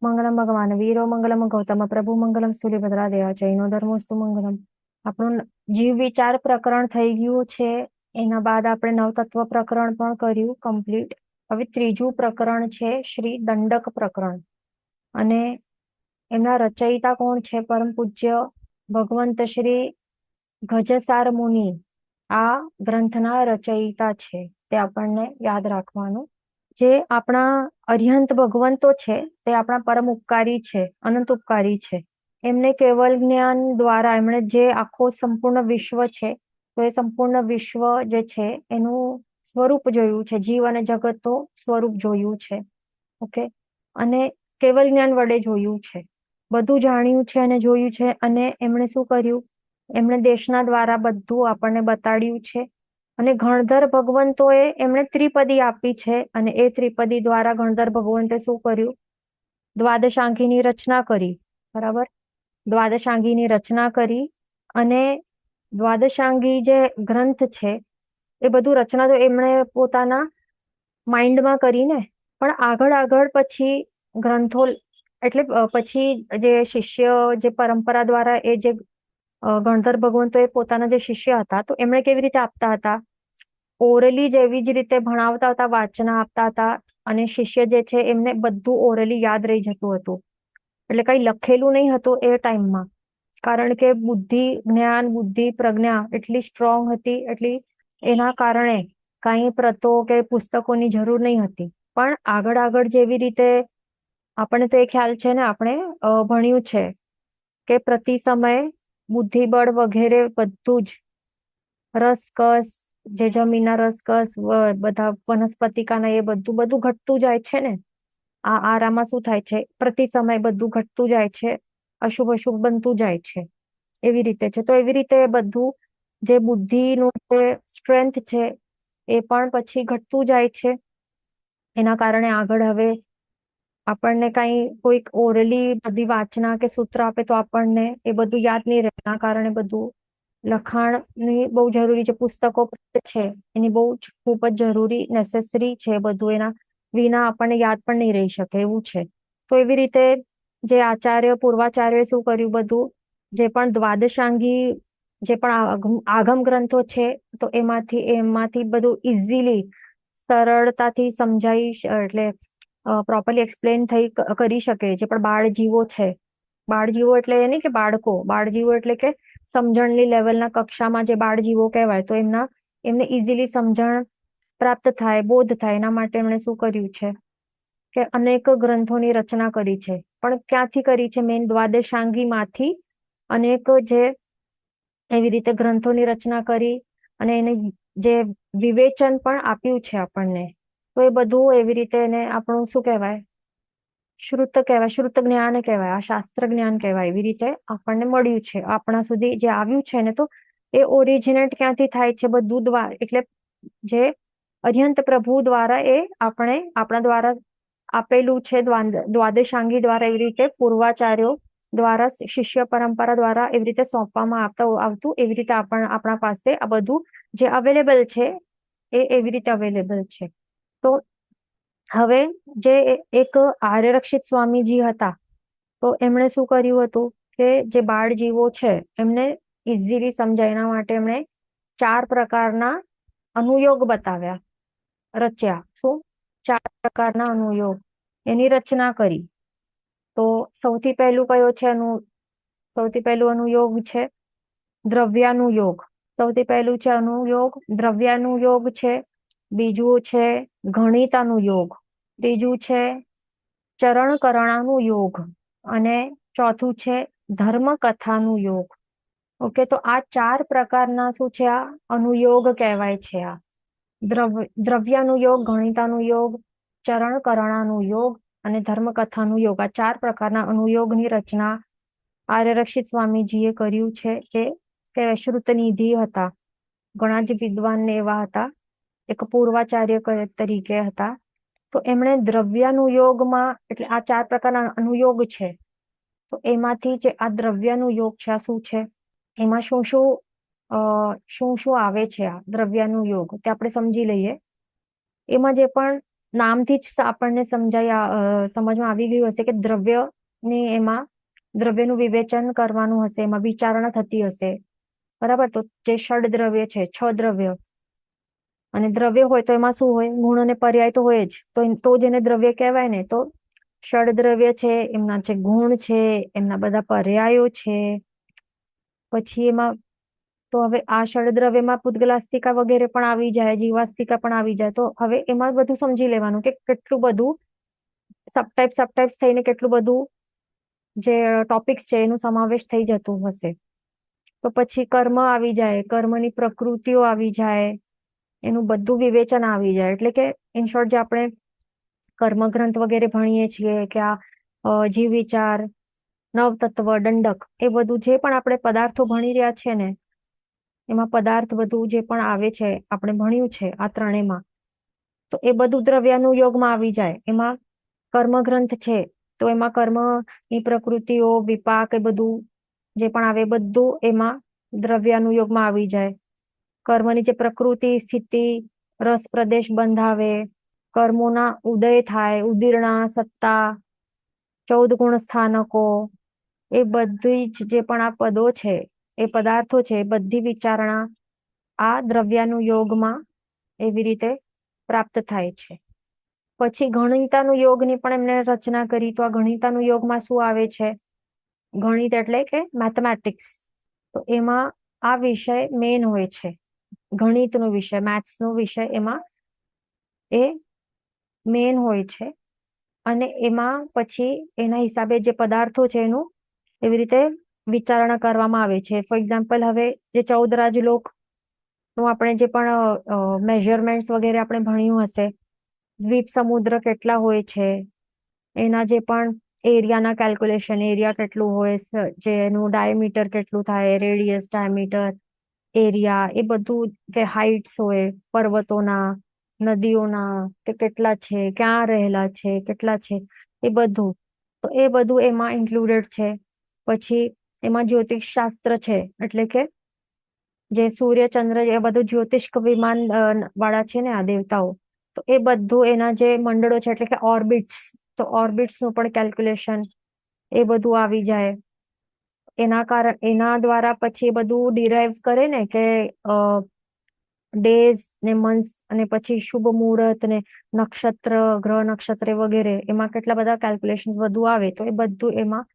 મંગલમ ભગવાન વીરો મંગલમ ગૌતમ પ્રભુ મંગલમ સ્થુલિભદ્રા દેવા જૈનો ધર્મોસ્તુ મંગલમ. આપણું જીવ વિચાર પ્રકરણ થઈ ગયું છે. એના બાદ આપણે નવતત્વ પ્રકરણ પણ કર્યું કમ્પ્લીટ. હવે ત્રીજું પ્રકરણ છે શ્રી દંડક પ્રકરણ. અને એમના રચયિતા કોણ છે? પરમ પૂજ્ય ભગવંત શ્રી ગજસાર મુનિ આ ગ્રંથના રચયિતા છે. તે આપણને યાદ રાખવાનું. જે આપણા અર્યંત ભગવંતો છે તે આપણા પરમ ઉપકારી છે, અનંત ઉપકારી છે. એમને કેવલ જ્ઞાન દ્વારા એમણે જે આખો સંપૂર્ણ વિશ્વ છે, તો એ સંપૂર્ણ વિશ્વ જે છે એનું સ્વરૂપ જોયું છે, જીવ અને જગતનું સ્વરૂપ જોયું છે. ઓકે. અને કેવલ જ્ઞાન વડે જોયું છે, બધું જાણ્યું છે અને જોયું છે. અને એમણે શું કર્યું? એમણે દેશના દ્વારા બધું આપણને બતાડ્યું છે. અને ગણધર ભગવંતોએ એમણે ત્રિપદી આપી છે. અને એ ત્રિપદી દ્વારા ગણધર ભગવંતે શું કર્યું? દ્વાદશાંગીની રચના કરી. બરાબર. દ્વાદશાંગીની રચના કરી. અને દ્વાદશાંગી જે ગ્રંથ છે એ બધું રચના તો એમણે પોતાના માઇન્ડમાં કરીને, પણ આગળ આગળ પછી ગ્રંથો એટલે પછી જે શિષ્ય જે પરંપરા દ્વારા એ જે ગણધર ભગવંતો એ પોતાના જે શિષ્ય હતા તો એમણે કેવી રીતે આપતા હતા? ઓરલી જેવી જ રીતે ભણાવતા હતા, વાંચના આપતા હતા. અને શિષ્ય જે છે એમને બધું ઓરલી યાદ રહી જતું હતું. એટલે કઈ લખેલું નહીં હતું એ ટાઈમમાં. કારણ કે બુદ્ધિ, જ્ઞાન, બુદ્ધિ, પ્રજ્ઞા એટલી સ્ટ્રોંગ હતી, એટલી એના કારણે કઈ પ્રતો કે પુસ્તકોની જરૂર નહીં હતી. પણ આગળ આગળ જેવી રીતે આપણને તો એ ખ્યાલ છે ને, આપણે ભણ્યું છે કે પ્રતિ સમય બુદ્ધિબળ વગેરે બધું જ રસકસ, જે જમીનના રસકસ, બધા વનસ્પતિકાના એ બધું બધું ઘટતું જાય છે ને. આ આરામાં શું થાય છે? પ્રતિ સમય બધું ઘટતું જાય છે, અશુભ અશુભ બનતું જાય છે. એવી રીતે છે. તો એવી રીતે બધું જે બુદ્ધિનું જે સ્ટ્રેન્થ છે એ પણ પછી ઘટતું જાય છે. એના કારણે આગળ હવે આપણને કઈ કોઈક ઓરલી બધી વાંચના કે સૂત્ર આપે તો આપણને એ બધું યાદ નહીં રહે. એના કારણે બધું લખાણની બહુ જરૂરી છે. પુસ્તકો છે એની બહુ જ ખૂબ જ જરૂરી નેસેસરી છે બધું. એના વિના આપણને યાદ પણ નહીં રહી શકે એવું છે. તો એવી રીતે જે આચાર્ય પૂર્વાચાર્ય શું કર્યું? બધું જે પણ દ્વાદશાંગી જે પણ આગમ ગ્રંથો છે તો એમાંથી બધું ઇઝીલી સરળતાથી સમજાઈ એટલે પ્રોપરલી એક્સપ્લેન થઈ કરી શકે. જે પણ બાળ જીવો છે, બાળ જીવો એટલે એ નહીં કે બાળકો, બાળ જીવો એટલે કે સમજણની લેવલના કક્ષામાં જે બાળ જીવો કહેવાય, તો એમને ઇઝીલી સમજણ પ્રાપ્ત થાય, બોધ થાય. એના માટે એમણે શું કર્યું છે કે અનેક ગ્રંથોની રચના કરી છે. પણ ક્યાંથી કરી છે? મેન દ્વાદશાંગીમાંથી અનેક જે એવી રીતે ગ્રંથોની રચના કરી. અને એને જે વિવેચન પણ આપ્યું છે આપણને. તો એ બધું એવી રીતે એને આપણું શું કહેવાય? શ્રુત કહેવાય, શ્રુત જ્ઞાન કહેવાય, આ શાસ્ત્ર જ્ઞાન કહેવાય. એવી રીતે આપણને મળ્યું છે, આપણા સુધી જે આવ્યું છે ને. તો એ ઓરિજિનેટ ક્યાંથી થાય છે? બધું દ્વારા, એટલે જે અર્યંત પ્રભુ દ્વારા એ આપણા દ્વારા આપેલું છે. દ્વાદશાંગી દ્વારા એવી રીતે પૂર્વાચાર્યો દ્વારા, શિષ્ય પરંપરા દ્વારા એવી રીતે સોંપવામાં આવતું. એવી રીતે આપણા પાસે આ બધું જે અવેલેબલ છે એ એવી રીતે અવેલેબલ છે. તો હવે જે એક આર્યરક્ષિત સ્વામીજી હતા, તો એમણે શું કર્યું હતું કે જે બાળ જીવો છે એમને ઇઝીલી સમજાય એના માટે એમણે 4 પ્રકારના અનુયોગ બતાવ્યા, રચ્યા. શું? 4 પ્રકારના અનુયોગ એની રચના કરી. તો સૌથી પહેલું કયો છે? સૌથી પહેલું અનુયોગ છે દ્રવ્યાનુયોગ. સૌથી પહેલું છે અનુયોગ દ્રવ્યાનુયોગ છે. બીજું છે ગણિતાનુયોગ. ત્રીજું છે ચરણકરણાનું યોગ. અને ચોથું છે ધર્મ કથાનું યોગ. ઓકે. તો આ 4 પ્રકારના શું છે? આ અનુયોગ કહેવાય છે. આ દ્રવ્યાનુયોગ, ગણિતાનુયોગ, ચરણકરણાનું યોગ અને ધર્મકથાનું યોગ. આ 4 પ્રકારના અનુયોગની રચના આર્યરક્ષિત સ્વામીજીએ કર્યું છે. જે શ્રુતનિધિ હતા, ઘણા જ વિદ્વાન ને એવા હતા, એક પૂર્વાચાર્ય તરીકે હતા. તો એમણે દ્રવ્યાનુયોગમાં, એટલે આ 4 પ્રકારના અનુયોગ છે, તો એમાંથી જે આ દ્રવ્યાનુયોગ છે આ શું છે? એમાં શું શું આવે છે? આ દ્રવ્યાનુયોગ તે આપણે સમજી લઈએ. એમાં જે પણ નામથી જ આપણને સમજમાં આવી ગયું હશે કે દ્રવ્યનું વિવેચન કરવાનું હશે, એમાં વિચારણા થતી હશે. બરાબર. તો જે ષડ દ્રવ્ય છે, 6 દ્રવ્ય, અને દ્રવ્ય હોય તો એમાં શું હોય? ગુણ અને પર્યાય તો હોય જ. તો જેને દ્રવ્ય કહેવાય ને. તો ષડ દ્રવ્ય છે, એમના જે ગુણ છે, એમના બધા પર્યાયો છે. પછી એમાં તો હવે આ ષડદ્રવ્યમાં પૂતગલાસ્તિકા વગેરે પણ આવી જાય, જીવાસ્તિકા પણ આવી જાય. તો હવે એમાં બધું સમજી લેવાનું કે કેટલું બધું સબટાઈપ્સ થઈને કેટલું બધું જે ટોપિક્સ છે એનું સમાવેશ થઈ જતું હશે. તો પછી કર્મ આવી જાય, કર્મની પ્રકૃતિઓ આવી જાય, એનું બધું વિવેચન આવી જાય. એટલે કે ઇન શોર્ટ, જે આપણે કર્મગ્રંથ વગેરે ભણીએ છીએ કે આ જીવ વિચાર, નવતત્વ, દંડક, એ બધું જે પણ આપણે પદાર્થો ભણી રહ્યા છે ને, એમાં પદાર્થ બધું જે પણ આવે છે, આપણે ભણ્યું છે આ ત્રણેયમાં, તો એ બધું દ્રવ્યાનું યોગમાં આવી જાય. એમાં કર્મગ્રંથ છે તો એમાં કર્મની પ્રકૃતિઓ, વિપાક, એ બધું જે પણ આવે બધું એમાં દ્રવ્યાનું યોગમાં આવી જાય. કર્મની જે પ્રકૃતિ, સ્થિતિ, રસ, પ્રદેશ, બંધાવે, કર્મોના ઉદય થાય, ઉદીર્ણા, સત્તા, 14 ગુણ સ્થાનકો, એ બધી જ જે પણ આ પદો છે, એ પદાર્થો છે, બધી વિચારણા આ દ્રવ્યાનું યોગમાં એવી રીતે પ્રાપ્ત થાય છે. પછી ગણિતાનું યોગની પણ એમને રચના કરી. તો આ ગણિતાનું યોગમાં શું આવે છે? ગણિત એટલે કે મેથમેટિક્સ. તો એમાં આ વિષય મેન હોય છે. ગણિતનો વિષય, મેથ્સનો વિષય, એમાં એ મેન હોય છે. અને એમાં પછી એના હિસાબે જે પદાર્થો છે એનું એવી રીતે વિચારણા કરવામાં આવે છે. ફોર એક્ઝામ્પલ, હવે જે 14 રાજલોક નું આપણે જે પણ મેઝરમેન્ટ્સ વગેરે આપણે ભણ્યું હશે, દ્વીપ સમુદ્ર કેટલા હોય છે, એના જે પણ એરિયાના કેલ્ક્યુલેશન, એરિયા કેટલું હોય, જે એનું ડાયમીટર કેટલું થાય, રેડિયસ, ડાયમીટર, એરિયા, એ બધું, કે હાઇટ્સ હોય પર્વતોના, નદીઓના, કે કેટલા છે, ક્યાં રહેલા છે, કેટલા છે, એ બધું. તો એ બધું એમાં ઇન્ક્લુડેડ છે. પછી એમાં જ્યોતિષ શાસ્ત્ર છે, એટલે કે જે સૂર્ય, ચંદ્ર, એ બધું જ્યોતિષ વિમાન વાળા છે ને આ દેવતાઓ, તો એ બધું એના જે મંડળો છે, એટલે કે ઓર્બિટ્સ, તો ઓર્બિટ્સ નું પણ કેલ્ક્યુલેશન, એ બધું આવી જાય. એના દ્વારા પછી એ બધું ડિરાઈવ કરે ને કે ડેઝ ને મંથ્સ, અને પછી શુભ મુહૂર્ત ને નક્ષત્ર, ગ્રહ નક્ષત્ર વગેરે, એમાં કેટલા બધા કેલ્ક્યુલેશન બધું આવે. તો એ બધું એમાં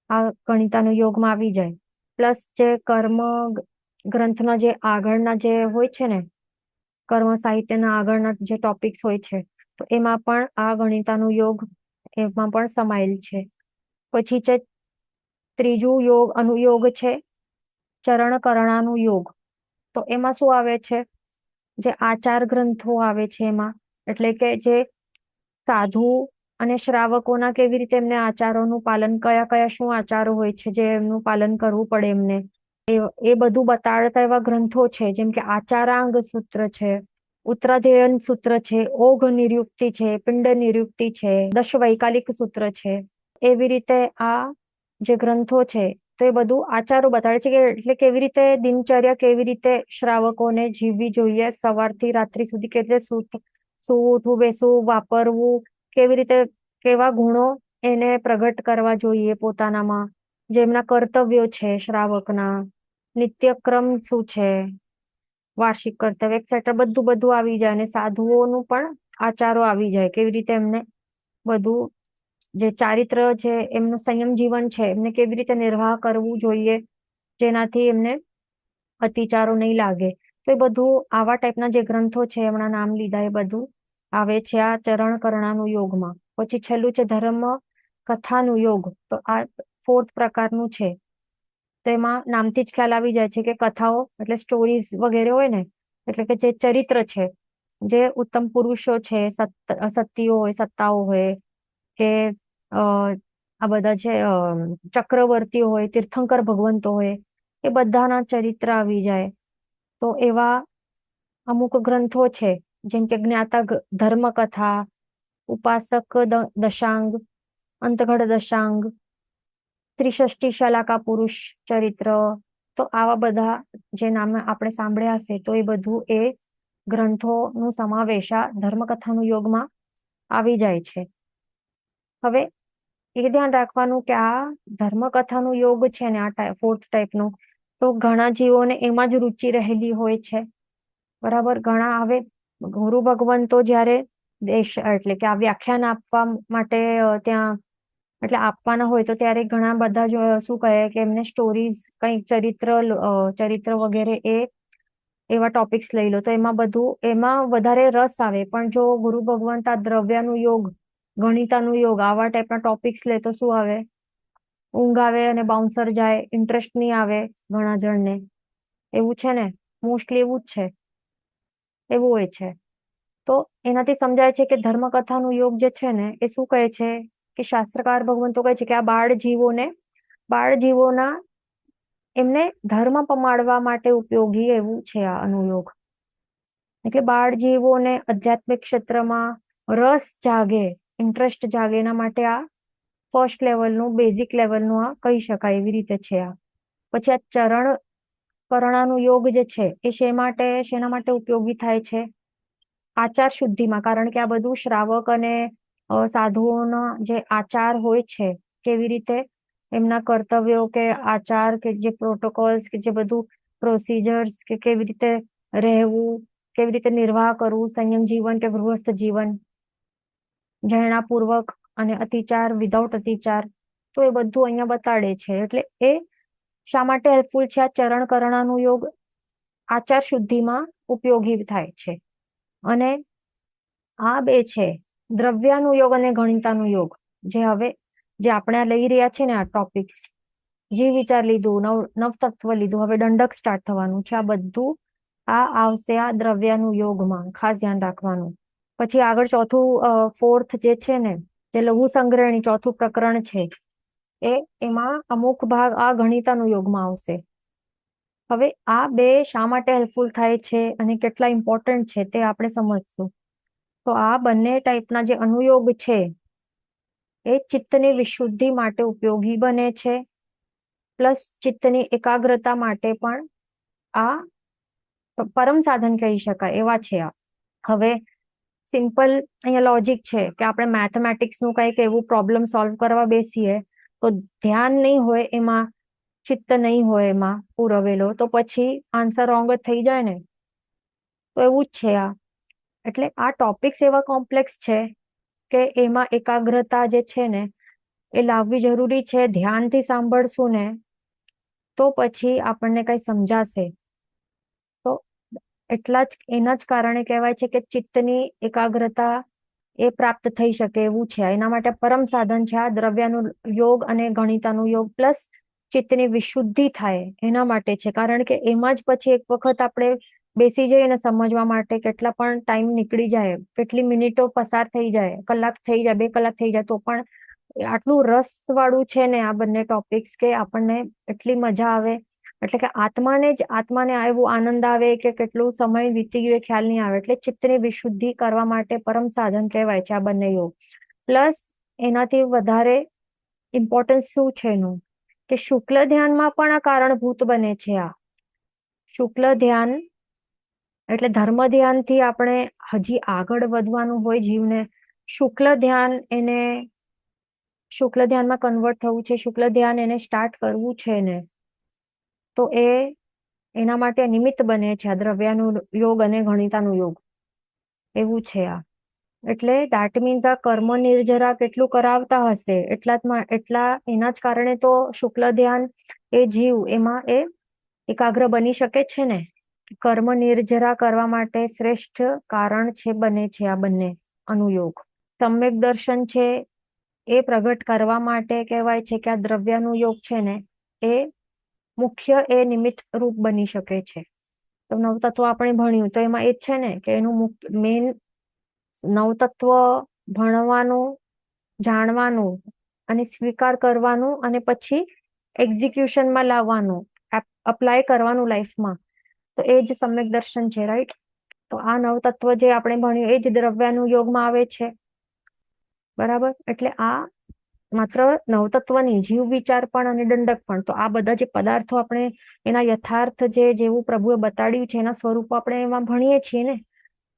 આ ગણિતાનું યોગમાં આવી જાય. પ્લસ જે કર્મ ગ્રંથના જે આગળના જે હોય છે ને, કર્મ સાહિત્યના આગળના જે ટોપિક્સ હોય છે, તો એમાં પણ આ ગણિતાનું યોગ એમાં પણ સમાયેલ છે. પછી છે ત્રીજું યોગ, અનુયોગ છે, ચરણ કરણાનું યોગ. તો એમાં શું આવે છે? જે આચાર ગ્રંથો આવે છે એમાં, એટલે કે જે સાધુ અને શ્રાવકોના કેવી રીતે એમને આચારોનું પાલન, કયા કયા શું આચારો હોય છે જે એમનું પાલન કરવું પડે એમને, એ બધું બતાડતા એવા ગ્રંથો છે. જેમ કે આચારાંગ સૂત્ર છે, ઉત્તરાધ્યયન સૂત્ર છે, ઓઘ નિરુક્તિ છે, પિંડ નિરુક્તિ છે, દશ વૈકાલિક સૂત્ર છે. એવી રીતે આ જે ગ્રંથો છે, તો એ બધું આચારો બતાડે છે કે એટલે કેવી રીતે દિનચર્યા, કેવી રીતે શ્રાવકોને જીવવી જોઈએ, સવારથી રાત્રિ સુધી કેવી રીતે શું ઉઠવું, બેસવું, વાપરવું, કેવી રીતે, કેવા ગુણો એને પ્રગટ કરવા જોઈએ પોતાનામાં, જે એમના કર્તવ્યો છે શ્રાવકના, નિત્યક્રમ શું છે, વાર્ષિક કર્તવ્ય, એક્સેટ્રા, બધું બધું આવી જાય. અને સાધુઓનું પણ આચારો આવી જાય, કેવી રીતે એમને બધું જે ચારિત્ર છે, એમનું સંયમ જીવન છે, એમને કેવી રીતે નિર્વાહ કરવું જોઈએ, જેનાથી એમને અતિચારો નહીં લાગે. તો એ બધું આવા ટાઈપના જે ગ્રંથો છે, એમના નામ લીધા, એ બધું આવે છે આ ચરણ કરણાનું યોગમાં. પછી છેલ્લું છે ધર્મ કથાનું યોગ. તો આ 4th પ્રકારનું છે. તો એમાં નામથી જ ખ્યાલ આવી જાય છે કે કથાઓ એટલે સ્ટોરીઝ વગેરે હોય ને, એટલે કે જે ચરિત્ર છે, જે ઉત્તમ પુરુષો છે, સતીઓ હોય, સત્તાઓ હોય, કે આ બધા છે ચક્રવર્તીઓ હોય, તીર્થંકર ભગવંતો હોય, એ બધાના ચરિત્ર આવી જાય. તો એવા અમુક ગ્રંથો છે, જેમ કે જ્ઞાતા ધર્મકથા, ઉપાસક દશાંગ, અંતગઢ દશાંગ, ત્રિષષ્ટી શલાકા પુરુષ ચરિત્ર. તો આવા બધા જે નામ આપણે સાંભળ્યા હશે, તો એ બધું એ ગ્રંથોનું સમાવેશ આ ધર્મકથાનું યોગમાં આવી જાય છે. હવે એ ધ્યાન રાખવાનું કે આ ધર્મકથાનું યોગ છે ને, આ ફોર્થ ટાઈપનું, તો ઘણા જીવોને એમાં જ રુચિ રહેલી હોય છે. બરાબર. ઘણા હવે ગુરુ ભગવંતો જયારે એટલે કે આ વ્યાખ્યાન આપવા માટે ત્યાં એટલે આપવાના હોય તો ત્યારે ઘણા બધા શું કહે કે એમને સ્ટોરીઝ કંઈક ચરિત્ર વગેરે એવા ટોપિક્સ લઈ લો તો એમાં વધારે રસ આવે. પણ જો ગુરુ ભગવંત આ દ્રવ્યનું યોગ, ગણિતાનું યોગ આવા ટાઈપના ટોપિક્સ લે તો શું આવે? ઊંઘ આવે અને બાઉન્સર જાય, ઇન્ટરેસ્ટ નહીં આવે ઘણા જણને. એવું છે ને, મોસ્ટલી એવું જ છે, એવું હોય છે. તો એનાથી સમજાય છે કે ધર્મકથાનું યોગ જે છે ને એ શું કહે છે કે શાસ્ત્રકાર ભગવંતો કહે છે કે આ બાળ જીવોના એમને ધર્મ પમાડવા માટે ઉપયોગી એવું છે આ અનુયોગ. એટલે બાળ જીવોને આધ્યાત્મિક ક્ષેત્રમાં રસ જાગે, ઇન્ટરેસ્ટ જાગે, એના માટે આ ફર્સ્ટ લેવલનું, બેઝિક લેવલનું આ કહી શકાય એવી રીતે છે આ. પછી આ ચરણ કરણાનું યોગ જે છે એ શેના માટે ઉપયોગી થાય છે? આચાર શુદ્ધિમાં. કારણ કે આ બધું શ્રાવક અને સાધુઓના જે આચાર હોય છે, કેવી રીતે એમના કર્તવ્યો કે આચાર કે જે પ્રોટોકોલ્સ કે જે બધું પ્રોસિજર્સ કે કેવી રીતે રહેવું, કેવી રીતે નિર્વાહ કરવું, સંયમ જીવન કે ગૃહસ્થ જીવન, જૈણાપૂર્વક અને અતિચાર, વિધાઉટ અતિચાર, તો એ બધું અહીંયા બતાડે છે. એટલે એ શા માટે હેલ્પફુલ છે? આ ચરણ કરણાનું યોગ આચાર શુદ્ધિમાં ઉપયોગી થાય છે. અને આ બે છે દ્રવ્યાનું યોગ અને ગણિતાનું યોગ, જે આપણે લઈ રહ્યા છે ને આ ટોપિક્સ, જીવ વિચાર લીધું, નવતત્વ લીધું, હવે દંડક સ્ટાર્ટ થવાનું છે. આ બધું આ આવશે આ દ્રવ્યાનું યોગમાં, ખાસ ધ્યાન રાખવાનું. પછી આગળ ફોર્થ જે છે ને, જે લઘુ સંગ્રહણી ચોથું પ્રકરણ છે, એમાં અમુક ભાગ આ ગણિતાનું યોગમાં આવશે. હવે આ બે શા માટે હેલ્પફુલ થાય છે અને કેટલા ઇમ્પોર્ટન્ટ છે તે આપણે સમજશું. તો આ બંને ટાઈપના જે અનુયોગ છે એ ચિત્તની વિશુદ્ધિ માટે ઉપયોગી બને છે, પ્લસ ચિત્તની એકાગ્રતા માટે પણ આ પરમ સાધન કહી શકાય એવા છે આ. હવે સિમ્પલ અહીંયા લોજિક છે કે આપણે મેથેમેટિક્સનું કંઈક એવું પ્રોબ્લેમ સોલ્વ કરવા બેસીએ તો ધ્યાન નહીં હોય એમાં, ચિત્ત નહીં હોય એમાં પુરવેલો, તો પછી આન્સર રોંગ જ થઈ જાય ને. તો એવું જ છે આ. એટલે આ ટોપિક્સ એવા કોમ્પ્લેક્સ છે કે એમાં એકાગ્રતા જે છે ને એ લાવવી જરૂરી છે. ધ્યાનથી સાંભળશું ને તો પછી આપણને કઈ સમજાશે. તો એના જ કારણે કહેવાય છે કે ચિત્તની એકાગ્રતા એ પ્રાપ્ત થઈ શકે એવું છે. એના માટે પરમ સાધન છે આ દ્રવ્યાનું યોગ અને ગણિતાનું યોગ, પ્લસ ચિત્તની વિશુદ્ધિ થાય એના માટે છે. કારણ કે એમાં જ પછી એક વખત આપણે બેસી જઈએ ને સમજવા માટે, કેટલા પણ ટાઈમ નીકળી જાય, કેટલી મિનિટો પસાર થઈ જાય, કલાક થઈ જાય, 2 કલાક થઈ જાય, તો પણ આટલું રસ વાળું છે ને આ બંને ટોપિક્સ કે આપણને એટલી મજા આવે. એટલે કે આત્માને એવું આનંદ આવે કે કેટલું સમય વીતી ગયો ખ્યાલ નહીં આવે. એટલે ચિત્તની વિશુદ્ધિ કરવા માટે પરમ સાધન કહેવાય છે આ બંને યોગ. પ્લસ એનાથી વધારે ઇમ્પોર્ટન્સ શું છે એનું કે શુક્લ ધ્યાનમાં પણ આ કારણભૂત બને છે. આ શુક્લ ધ્યાન એટલે ધર્મ ધ્યાનથી આપણે હજી આગળ વધવાનું હોય જીવને, શુક્લ ધ્યાનમાં કન્વર્ટ થવું છે, શુક્લ ધ્યાન એને સ્ટાર્ટ કરવું છે ને, તો એના માટે નિમિત્ત બને છે આ દ્રવ્યાનું યોગ અને ગણિતાનું યોગ. એવું છે આ. એટલે દેટ મીન્સ આ કર્મ નિર્જરા કેટલું કરાવતા હશે એના જ કારણે તો શુક્લ ધ્યાન એ જીવ એમાં એ એકાગ્ર બની શકે છે ને. કર્મ નિર્જરા કરવા માટે શ્રેષ્ઠ કારણ બને છે આ બંને અનુયોગ. સમ્યક દર્શન છે એ પ્રગટ કરવા માટે કહેવાય છે કે આ દ્રવ્યાનું યોગ છે ને એ મુખ્ય નિમિત્ત રૂપ બની શકે છે. તો નવતત્વ આપણે ભણ્યું તો એમાં એ જ છે ને કે એનું મેઇન નવતત્વ ભણવાનું, જાણવાનું અને સ્વીકાર કરવાનું અને પછી એક્ઝિક્યુશનમાં લાવવાનું, અપ્લાય કરવાનું લાઈફમાં, તો એ જ સમ્યક દર્શન છે. રાઈટ. તો આ નવતત્વ જે આપણે ભણ્યું એ જ દ્રવ્યાનું યોગમાં આવે છે. બરાબર. એટલે આ માત્ર નવતત્વની જીવ વિચાર પણ અને દંડક પણ, તો આ બધા જે પદાર્થો આપણે એના યથાર્થ જેવું પ્રભુએ બતાડ્યું છે એના સ્વરૂપો આપણે એમાં ભણીએ છીએ ને,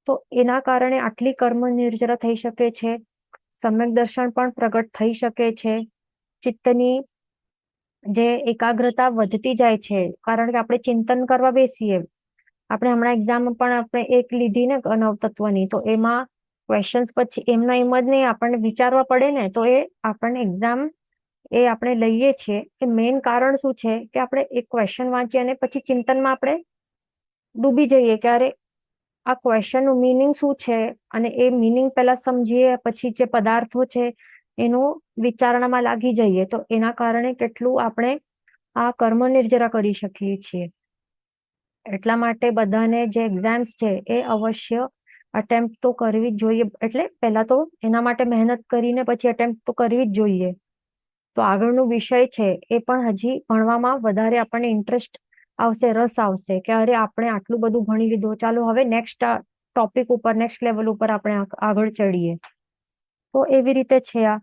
તો એના કારણે આટલી કર્મ નિર્જરા થઈ શકે છે, સમ્યક દર્શન પણ પ્રગટ થઈ શકે છે, ચિત્તની જે એકાગ્રતા વધતી જાય છે, કારણ કે આપણે ચિંતન કરવા બેસીએ. આપણે હમણાં એક્ઝામ પણ આપણે એક લીધી ને નવતત્વની, તો એમાં ક્વેશ્ચન્સ પછી એમના એમ જ નહીં, આપણને વિચારવા પડે ને, તો એ આપણને એક્ઝામ એ આપણે લઈએ છીએ એ મેઇન કારણ શું છે કે આપણે એક ક્વેશ્ચન વાંચીએ અને પછી ચિંતનમાં આપણે ડૂબી જઈએ કે અરે આ ક્વેશ્ચન નું મિનિંગ શું છે, અને એ મિનિંગ પહેલા સમજીએ, પછી જે પદાર્થો છે એનું વિચારણામાં લાગી જઈએ, તો એના કારણે કેટલું આપણે આ કર્મ નિર્જરા કરી શકીએ છીએ. એટલા માટે બધાને જે એક્ઝામ્સ છે એ અવશ્ય અટેમ્પ્ટ તો કરવી જ જોઈએ. એટલે પહેલા તો એના માટે મહેનત કરીને પછી અટેમ્પ્ટ તો કરવી જ જોઈએ. તો આગળનો વિષય છે એ પણ હજી ભણવામાં વધારે આપણને ઇન્ટરેસ્ટ આવશે, રસ આવશે કે અરે આપણે આટલું બધું ભણી લીધું, ચાલો હવે નેક્સ્ટ ટોપિક ઉપર, નેક્સ્ટ લેવલ ઉપર આપણે આગળ ચડીએ. તો એવી રીતે છે આ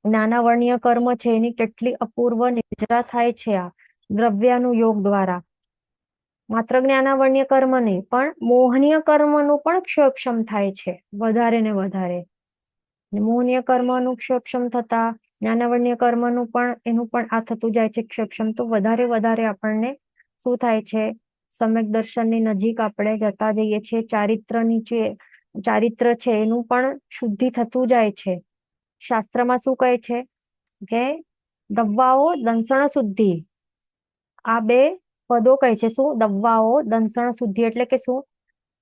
જ્ઞાનાવર્ણ્ય કર્મ છે એની કેટલી અપૂર્વ નિર્જરા થાય છે આ દ્રવ્યાનું યોગ દ્વારા. માત્ર જ્ઞાનાવર્ણ્ય કર્મ નહીં, પણ મોહનીય કર્મનું પણ ક્ષયક્ષમ થાય છે વધારે ને વધારે. મોહનીય કર્મનું ક્ષયક્ષમ થતા જ્ઞાનાવર્ણ્ય કર્મનું પણ એનું પણ આ થતું જાય છે ક્ષયક્ષમ. તો વધારે વધારે આપણને શું થાય છે, સમ્યક દર્શનની નજીક આપણે જતા જઈએ છીએ. ચારિત્ર છે એનું પણ શુદ્ધિ થતું જાય છે. શાસ્ત્રમાં શું કહે છે કે દવ્વાઓ દંસણ શુદ્ધિ, આ બે પદો કહે છે. શું? દવ્વાઓ દંસણ શુદ્ધિ એટલે કે શું?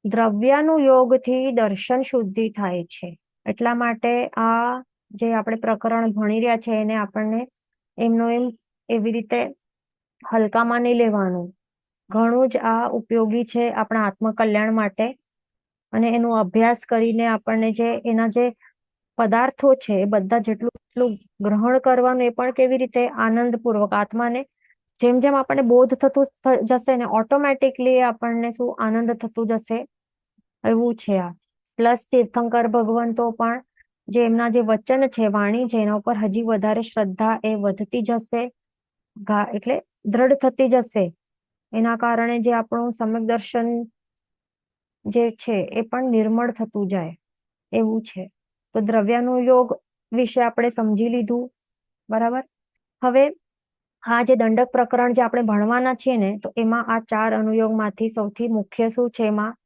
દ્રવ્યાનું યોગથી દર્શન શુદ્ધિ થાય છે. એટલા માટે આ જે આપણે પ્રકરણ ભણી રહ્યા છે એને આપણને એમનો એમ એવી રીતે હલકામાં નહીં લેવાનું. ઘણું જ આ ઉપયોગી છે આપણા આત્મકલ્યાણ માટે. અને એનો અભ્યાસ કરીને આપણને જે એના જે પદાર્થો છે એ બધા જેટલું ગ્રહણ કરવાનું, એ પણ કેવી રીતે આનંદપૂર્વક આત્માને જેમ જેમ આપણને બોધ થતું જશે ને, ઓટોમેટિકલી આપણને શું આનંદ થતું જશે, એવું છે આ. પ્લસ તીર્થંકર ભગવંતો પણ જે એમના જે વચન છે, વાણી છે, એના ઉપર હજી વધારે શ્રદ્ધા એ વધતી જશે, એટલે દ્રઢ થતી જશે. એના કારણે જે આપણું સમ્યક દર્શન જે છે એ પણ નિર્મળ થતું જાય એવું છે. તો દ્રવ્યાનું યોગ વિશે આપણે સમજી લીધું, બરાબર. હવે આ જે દંડક પ્રકરણ જે આપણે ભણવાના છીએ ને, તો એમાં આ 4 અનુયોગમાંથી સૌથી મુખ્ય શું છે, એમાં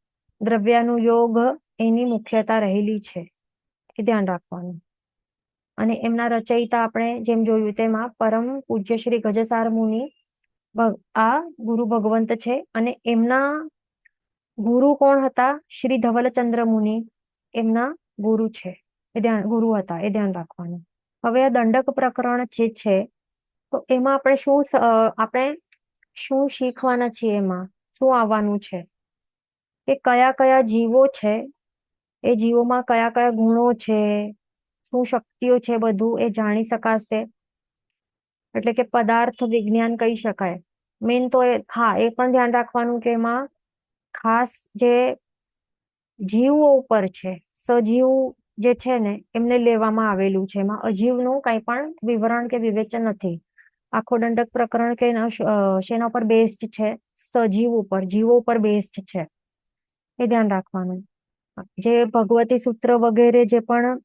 દ્રવ્યાનું યોગ એની મુખ્યતા રહેલી છે, એ ધ્યાન રાખવાનું. અને એમના રચયિતા આપણે જેમ જોયું તેમાં પરમ પૂજ્ય શ્રી ગજસાર મુનિ આ ગુરુ ભગવંત છે. અને એમના ગુરુ કોણ હતા? શ્રી ધવલચંદ્ર મુનિ એમના ગુરુ છે, ગુરુ હતા, એ ધ્યાન રાખવાનું. હવે આ દંડક પ્રકરણ જે છે, તો એમાં આપણે શું શીખવાના છીએ, એમાં શું આવવાનું છે કે કયા કયા જીવો છે, એ જીવોમાં કયા કયા ગુણો છે, શું શક્તિઓ છે, બધું એ જાણી શકાશે. એટલે કે પદાર્થ વિજ્ઞાન કહી શકાય. મેન તો એ પણ ધ્યાન રાખવાનું કે એમાં ખાસ જે જીવો ઉપર છે, સજીવ જે છે ને એમને લેવામાં આવેલું છે. એમાં અજીવનું કંઈ પણ વિવરણ કે વિવેચન નથી. આખો દંડક પ્રકરણ કે શેના ઉપર બેસ્ડ છે? સજીવ ઉપર, જીવો ઉપર બેસ્ડ છે, એ ધ્યાન રાખવાનું. જે ભગવતી સૂત્ર વગેરે જે પણ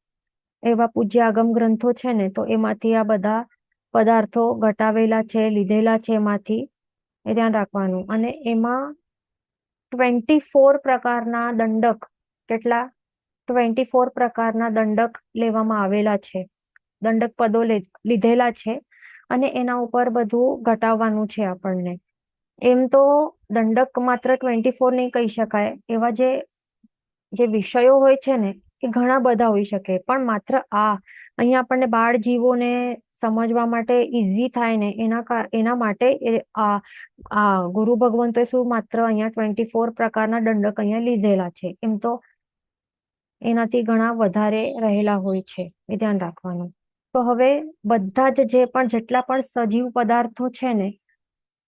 એવા પૂજ્ય આગમ ગ્રંથો છે ને, તો એમાંથી આ બધા પદાર્થો ઘટાવેલા છે, લીધેલા છે એમાંથી, એ ધ્યાન રાખવાનું. અને એમાં 24 પ્રકારના દંડક, કેટલા? 24 પ્રકારના દંડક લેવામાં આવેલા છે, દંડક પદો લીધેલા છે, અને એના ઉપર બધું ઘટાવવાનું છે આપણને. એમ તો દંડક માત્ર 24 નહીં કહી શકાય, એવા જે વિષયો હોય છે ને એ ઘણા બધા હોઈ શકે, પણ માત્ર અહીંયા આપણને બાળ જીવોને સમજવા માટે ઈઝી થાય ને એના માટે ગુરુ ભગવંતોએ શું માત્ર અહીંયા 24 પ્રકારના દંડક અહીંયા લીધેલા છે. એમ તો એનાથી ઘણા વધારે રહેલા હોય છે, એ ધ્યાન રાખવાનું. તો હવે બધા જેટલા પણ સજીવ પદાર્થો છે ને,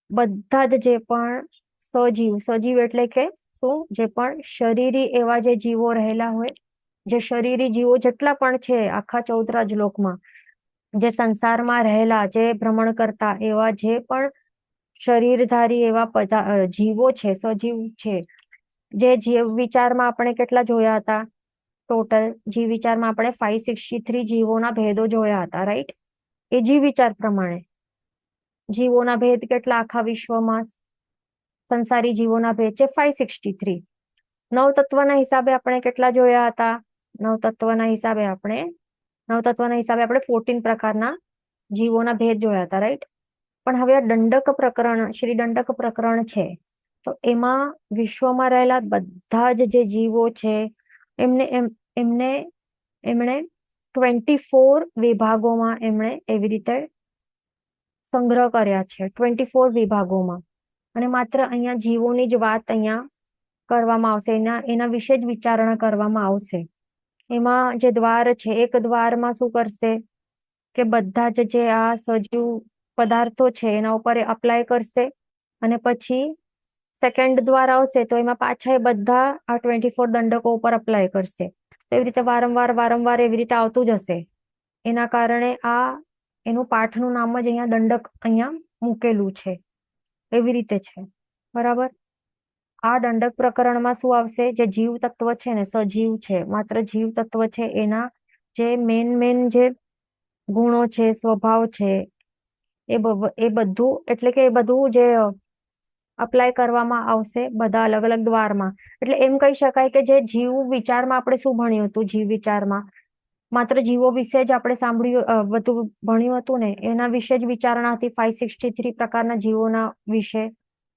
બધા જે પણ સજીવ એટલે કે શું? જે પણ શરીરી એવા જે જીવો રહેલા હોય, જે શરીરી જીવો જેટલા પણ છે આખા 14 લોકમાં, જે સંસારમાં રહેલા, જે ભ્રમણ કરતા એવા જે પણ શરીરધારી એવા જીવો છે, સજીવ છે, જે જીવ વિચારમાં આપણે કેટલા જોયા હતા? ટોટલ જીવ વિચારમાં આપણે 563 જીવોના ભેદો જોયા હતા, રાઈટ? એ જીવ વિચાર પ્રમાણે જીવોના ભેદ કેટલા આખા વિશ્વમાં? સંસારી જીવોના ભેદ છે 563. નવતત્વના હિસાબે આપણે કેટલા જોયા હતા? નવતત્વના હિસાબે આપણે 14 પ્રકારના જીવોના ભેદ જોયા હતા, રાઈટ? પણ હવે આ દંડક પ્રકરણ, શ્રી દંડક પ્રકરણ છે, તો એમાં વિશ્વમાં રહેલા બધા જ જે જીવો છે એમને એમણે 24 વિભાગોમાં એમણે એવી રીતે સંગ્રહ કર્યા છે, 24 વિભાગોમાં. અને માત્ર અહીંયા જીવોની જ વાત અહીંયા કરવામાં આવશે, એના વિશે જ વિચારણા કરવામાં આવશે. એમાં જે દ્વાર છે, એક દ્વારમાં શું કરશે કે બધા જ જે આ સજીવ પદાર્થો છે એના ઉપર અપ્લાય કરશે, અને પછી સેકન્ડ દ્વાર આવશે તો એમાં પાછા એ બધા આ 24 દંડકો ઉપર અપ્લાય કરશે. તો એવી રીતે વારંવાર એવી રીતે આવતું જ હશે. એના કારણે આ એનું પાઠનું નામ જ અહીંયા દંડક અહીંયા મૂકેલું છે. એવી રીતે છે, બરાબર? આ દંડક પ્રકરણમાં શું આવશે? જે જીવ તત્વ છે ને, સજીવ છે, માત્ર જીવ તત્વ છે, એના જે મેન જે ગુણો છે, સ્વભાવ છે, એ બધું, એટલે કે એ બધું જે અપ્લાય કરવામાં આવશે બધા અલગ અલગ દ્વારમાં. એટલે એમ કહી શકાય કે જે જીવ વિચારમાં આપણે શું ભણ્યું હતું? જીવ વિચારમાં માત્ર જીવો વિશે જ આપણે સાંભળ્યું, બધું ભણ્યું હતું ને, એના વિશે જ વિચારણા હતી 563 પ્રકારના જીવોના વિશે,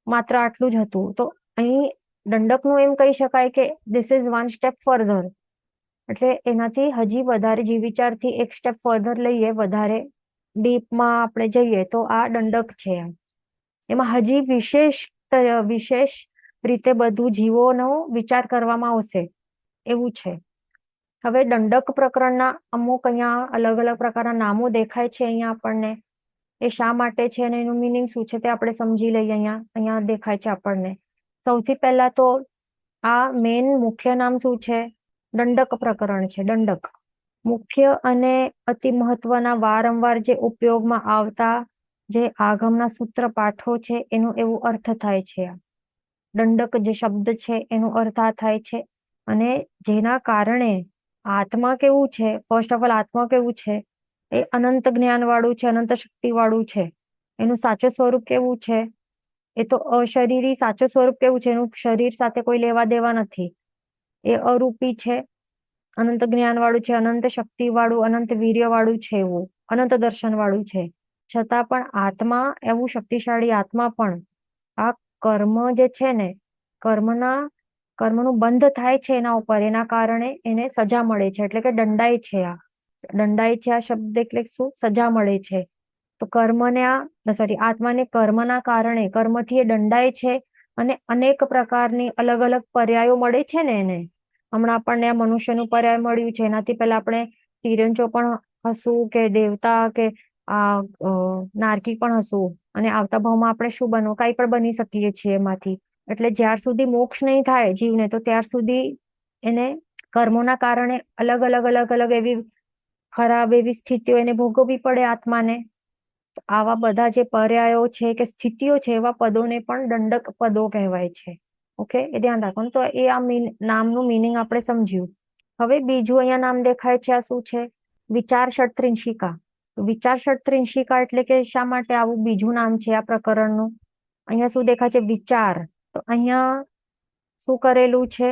માત્ર આટલું જ હતું. તો અહીં દંડકનું એમ કહી શકાય કે this is one step further. એટલે એનાથી હજી વધારે જીવ વિચારથી એક સ્ટેપ ફર્ધર લઈએ, વધારે ડીપમાં આપણે જઈએ તો આ દંડક છે. એમાં હજી વિશેષ રીતે બધું જીવોનો વિચાર કરવામાં આવશે, એવું છે. હવે દંડક પ્રકરણના અમુક અહીંયા અલગ અલગ પ્રકારના નામો દેખાય છે અહીંયા આપણને. એ શા માટે છે અને એનું મિનિંગ શું છે તે આપણે સમજી લઈએ. અહીંયા દેખાય છે આપણને. સૌથી પહેલા તો આ મેન મુખ્ય નામ શું છે? દંડક પ્રકરણ છે. દંડક મુખ્ય અને અતિ મહત્વના વારંવાર જે ઉપયોગમાં આવતા જે આગમના સૂત્ર પાઠો છે એનો એવો અર્થ થાય છે. દંડક જે શબ્દ છે એનો અર્થ આ થાય છે. અને જેના કારણે આત્મા કેવું છે? ફર્સ્ટ ઓફ ઓલ આત્મા કેવું છે? એ અનંત જ્ઞાન વાળું છે, અનંત શક્તિ વાળું છે. એનું સાચું સ્વરૂપ કેવું છે? એ તો અશરીરી સાચું સ્વરૂપ કેવું છે? એનું શરીર સાથે કોઈ લેવા દેવા નથી. એ અરૂપી છે, અનંત જ્ઞાન વાળું છે, અનંત શક્તિ વાળું, અનંત વીર્ય વાળું છે, એવું અનંત દર્શન વાળું છે. છતાં પણ આત્મા, એવું શક્તિશાળી આત્મા પણ આ કર્મ જે છે ને, કર્મનું બંધ થાય છે એના ઉપર, એના કારણે એને સજા મળે છે. એટલે કે દંડાય છે. દંડાય છે આ શબ્દ એટલે શું? સજા મળે છે. તો આત્માને કર્મના કારણે, કર્મથી એ દંડાય છે અને અનેક પ્રકારની અલગ અલગ પર્યાયો મળે છે ને એને. હમણાં આપણને આ મનુષ્યનું પર્યાય મળ્યું છે, એનાથી પહેલા આપણે તિર્યંચો પણ હશું, કે દેવતા, કે નારકી પણ હશું, અને આવતા ભાવમાં આપણે શું બનવું? કાંઈ પણ બની શકીએ છીએ એમાંથી. એટલે જ્યાર સુધી મોક્ષ નહીં થાય જીવને, તો ત્યાર સુધી એને કર્મોના કારણે અલગ અલગ એવી ખરાબ એવી સ્થિતિઓ એને ભોગવવી પડે આત્માને. આવા બધા જે પર્યાયો છે કે સ્થિતિઓ છે, એવા પદોને પણ દંડક પદો કહેવાય છે. ઓકે, એ ધ્યાન રાખવાનું. તો એ આ નામનું મિનિંગ આપણે સમજ્યું. હવે બીજું અહીંયા નામ દેખાય છે, આ શું છે? વિચાર ષટ્ત્રિંશિકા. વિચાર ષટ્ત્રિંશિકા એટલે કે શા માટે આવું બીજું નામ છે આ પ્રકરણનું? અહીંયા શું દેખાય છે? વિચાર. તો અહીંયા શું કરેલું છે?